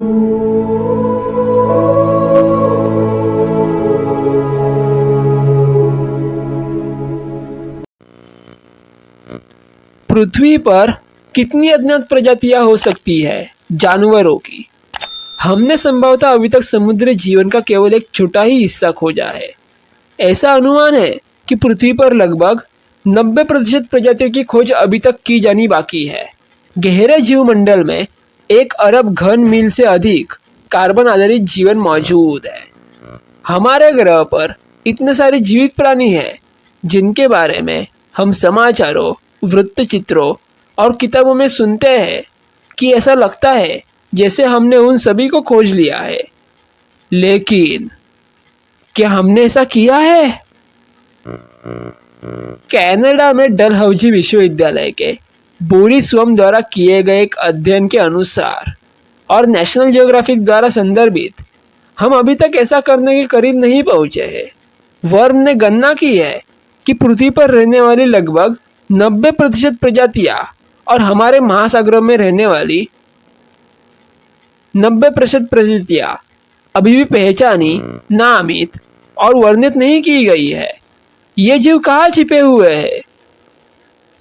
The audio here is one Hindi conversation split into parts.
पृथ्वी पर कितनी अज्ञात प्रजातियां हो सकती है जानवरों की? हमने संभवतः अभी तक समुद्री जीवन का केवल एक छोटा ही हिस्सा खोजा है। ऐसा अनुमान है कि पृथ्वी पर लगभग 90% प्रजातियों की खोज अभी तक की जानी बाकी है। गहरे जीवमंडल में 1 अरब घन मील से अधिक कार्बन आधारित जीवन मौजूद है। हमारे ग्रह पर इतने सारे जीवित प्राणी हैं जिनके बारे में हम समाचारों, वृत्तचित्रों और किताबों में सुनते हैं कि ऐसा लगता है जैसे हमने उन सभी को खोज लिया है। लेकिन क्या हमने ऐसा किया है? कनाडा में डलहौजी विश्वविद्यालय के बोरिस स्वम द्वारा किए गए एक अध्ययन के अनुसार और नेशनल ज्योग्राफिक द्वारा संदर्भित हम अभी तक ऐसा करने के करीब नहीं पहुंचे हैं। वर्म ने गणना की है कि पृथ्वी पर रहने वाली लगभग 90% प्रजातियां और हमारे महासागरों में रहने वाली 90% प्रजातियां अभी भी पहचानी, नामित और वर्णित नहीं की गई है। ये जीव कहाँ छिपे हुए हैं?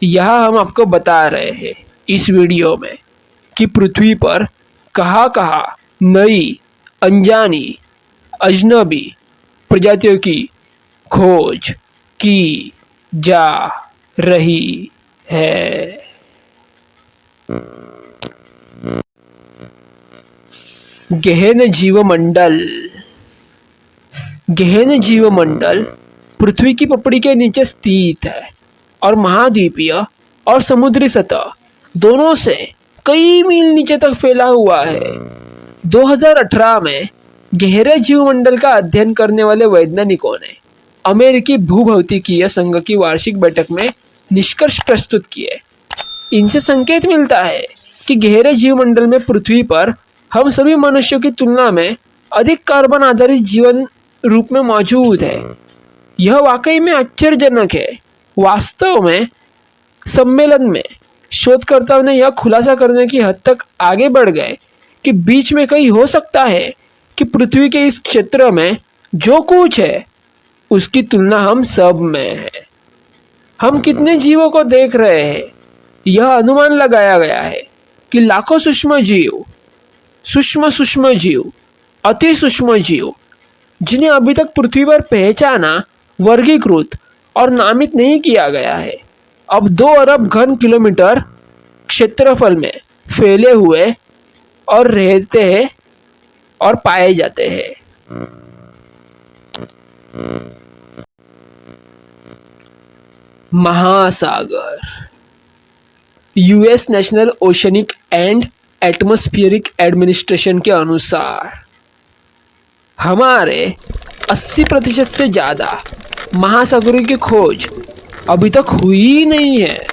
यह हम आपको बता रहे हैं इस वीडियो में कि पृथ्वी पर कहाँ कहाँ नई, अनजानी, अजनबी प्रजातियों की खोज की जा रही है। गहन जीवमंडल। गहन जीवमंडल पृथ्वी की पपड़ी के नीचे स्थित है और महाद्वीपीय और समुद्री सतह दोनों से कई मील नीचे तक फैला हुआ है। 2018 में गहरे जीवमंडल का अध्ययन करने वाले वैज्ञानिकों ने अमेरिकी भूभौतिकीय संघ की वार्षिक बैठक में निष्कर्ष प्रस्तुत किए। इनसे संकेत मिलता है कि गहरे जीवमंडल में पृथ्वी पर हम सभी मनुष्यों की तुलना में अधिक कार्बन आधारित जीवन रूप में मौजूद है। यह वाकई में आश्चर्यजनक है। वास्तव में सम्मेलन में शोधकर्ताओं ने यह खुलासा करने की हद तक आगे बढ़ गए कि बीच में कहीं हो सकता है कि पृथ्वी के इस क्षेत्र में जो कुछ है उसकी तुलना हम सब में है। हम कितने जीवों को देख रहे हैं? यह अनुमान लगाया गया है कि लाखों सूक्ष्म जीव, अति सूक्ष्म जीव जिन्हें अभी तक पृथ्वी पर पहचाना, वर्गीकृत और नामित नहीं किया गया है, अब 2 अरब घन किलोमीटर क्षेत्रफल में फैले हुए और रहते हैं और पाए जाते हैं। महासागर। US national oceanic and atmospheric administration के अनुसार हमारे 80% से ज़्यादा महासागरों की खोज अभी तक हुई ही नहीं है,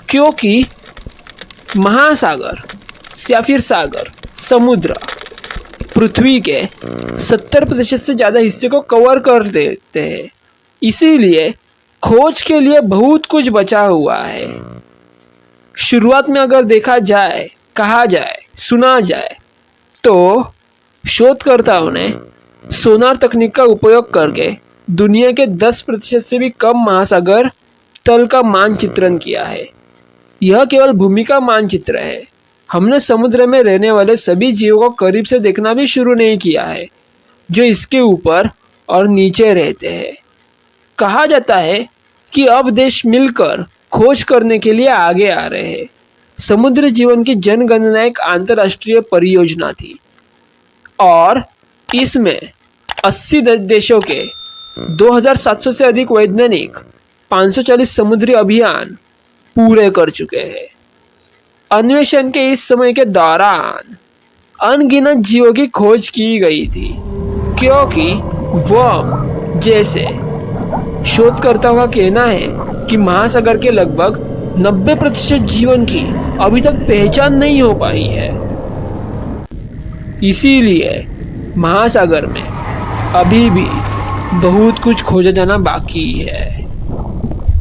क्योंकि महासागर या फिर सागर, समुद्र पृथ्वी के 70% से ज़्यादा हिस्से को कवर कर देते हैं। इसीलिए खोज के लिए बहुत कुछ बचा हुआ है। शुरुआत में अगर देखा जाए, कहा जाए, सुना जाए तो शोधकर्ताओं ने सोनार तकनीक का उपयोग करके दुनिया के 10% से भी कम महासागर तल का मानचित्रण किया है। यह केवल भूमि का मानचित्र है। हमने समुद्र में रहने वाले सभी जीवों को करीब से देखना भी शुरू नहीं किया है, जो इसके ऊपर और नीचे रहते हैं। कहा जाता है कि अब देश मिलकर खोज करने के लिए आगे आ रहे हैं। समुद्री जीवन की जनगणना एक अंतर्राष्ट्रीय परियोजना थी और इसमें 80 देशों के 2700 से अधिक वैज्ञानिक 540 समुद्री अभियान पूरे कर चुके हैं। अन्वेषण के इस समय के दौरान अनगिनत जीवों की खोज की गई थी, क्योंकि वर्म जैसे शोधकर्ताओं का कहना है कि महासागर के लगभग 90% जीवन की अभी तक पहचान नहीं हो पाई है। इसीलिए महासागर में अभी भी बहुत कुछ खोजा जाना बाकी है।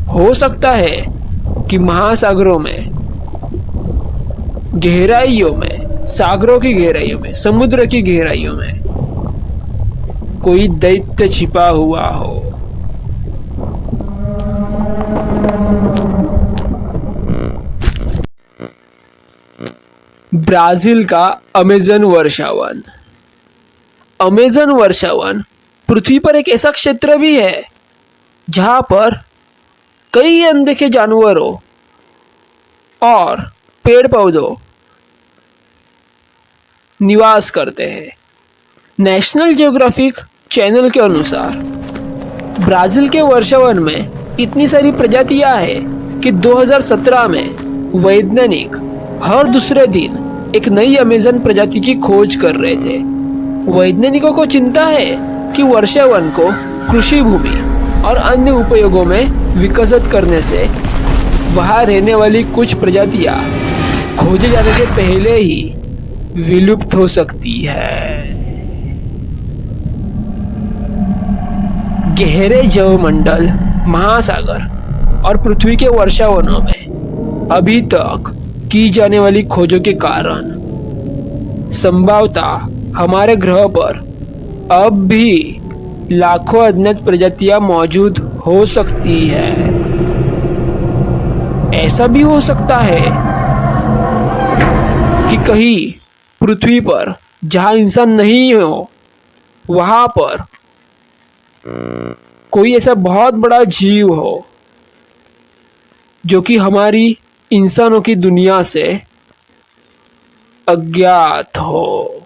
हो सकता है कि महासागरों में गहराइयों में सागरों की गहराइयों में, समुद्र की गहराइयों में कोई दैत्य छिपा हुआ हो। ब्राजील का अमेजन वर्षावन। अमेजन वर्षावन पृथ्वी पर एक ऐसा क्षेत्र भी है जहां पर कई अनदेखे जानवरों और पेड़ पौधों निवास करते हैं। नेशनल ज्योग्राफिक चैनल के अनुसार ब्राजील के वर्षावन में इतनी सारी प्रजातियां हैं कि 2017 में वैज्ञानिक हर दूसरे दिन एक नई अमेजन प्रजाति की खोज कर रहे थे। वैज्ञानिकों को चिंता है कि वर्षावन को कृषि भूमि और अन्य उपयोगों में विकसित करने से वहां रहने वाली कुछ प्रजातियां खोजे जाने से पहले ही विलुप्त हो सकती है। गहरे जलमंडल, महासागर और पृथ्वी के वर्षावनों में अभी तक की जाने वाली खोजों के कारण संभवतः हमारे ग्रह पर अब भी लाखों अज्ञात प्रजातियां मौजूद हो सकती है। ऐसा भी हो सकता है कि कहीं पृथ्वी पर जहां इंसान नहीं हो वहां पर कोई ऐसा बहुत बड़ा जीव हो जो कि हमारी इंसानों की दुनिया से अज्ञात हो।